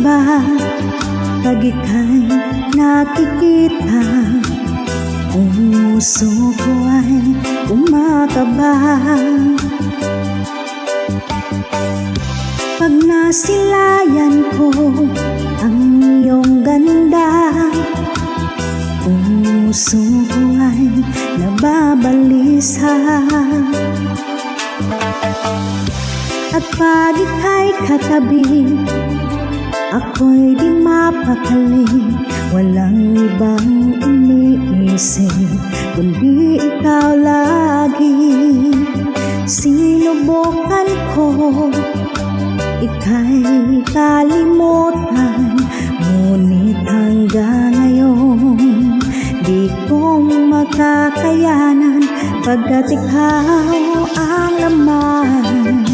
ba pag ika'y nakikita? Ang puso ko ay kumakaba pag nasilayan ko ang iyong ganda. Ang puso ko ay nababalisa at pag ika'y katabi, ako'y di mapakali. Walang ibang iniisip kundi ikaw lagi. Sinubukan ko ika'y kalimutan, ngunit hanggang ngayon di ko makakayanan, pagkat ikaw ang laman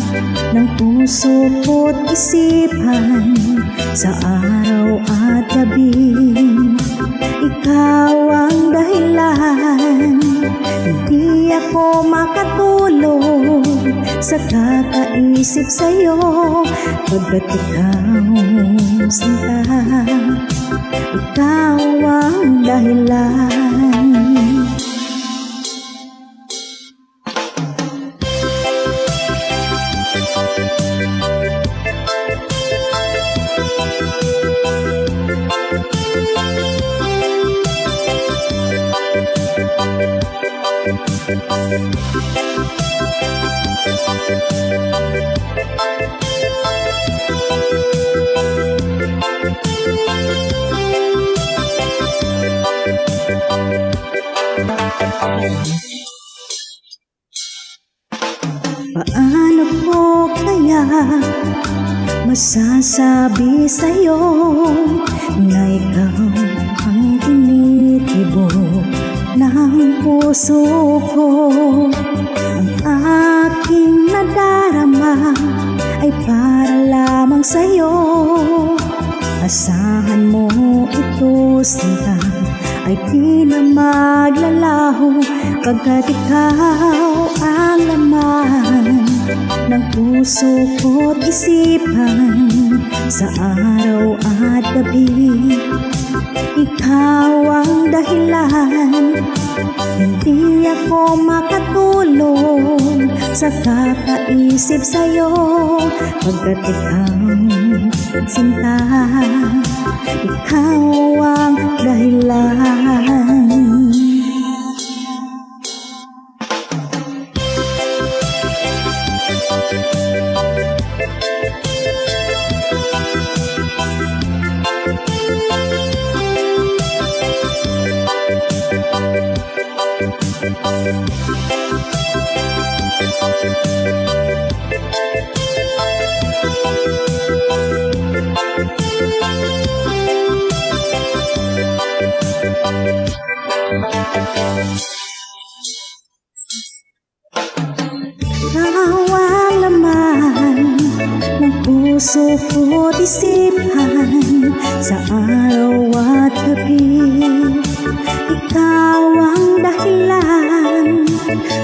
ng puso ko't isipan sa araw at gabi. Ikaw ang dahilan, hindi ako makatulog sa kakaisip sa'yo, pagkat ikaw sinta, ikaw ang dahilan. Paano ko kaya masasabi sa'yo na ikaw ang tinitibok ng puso ko? Ang aking nadarama ay para lamang sa'yo. Asahan mo ito, sinta, ay di na maglalaho, pagkat ikaw ang laman ng puso ko't isipan sa araw at gabi. Ikaw ang dahilan, hindi ako makatulog sa kakaisip sa'yo, pagkat ikaw sinta, ikaw ang dahilan. Ikaw ang laman ng puso ko't isipan sa araw at gabi. Ikaw ang dahilan,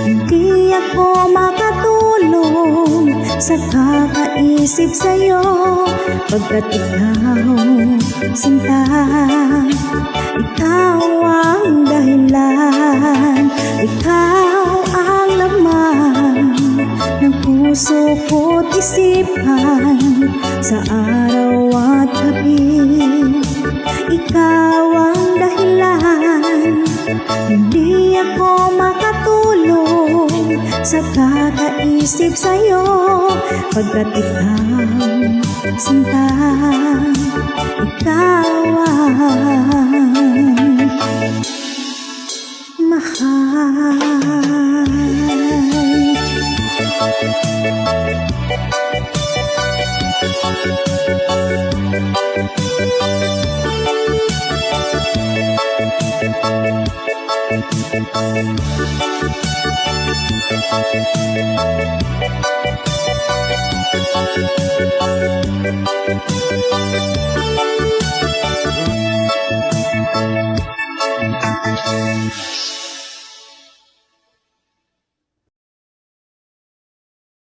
hindi ako makatulog sa kakaisip sa'yo, pagkat ikaw sinta, ikaw ang dahilan. Ikaw ang laman ng puso ko't isipan sa araw at gabi. Ikaw ang dahilan, hindi ako makatulog sa kakaisip sa'yo, pagkat ikaw sinta, ikaw ang mahal.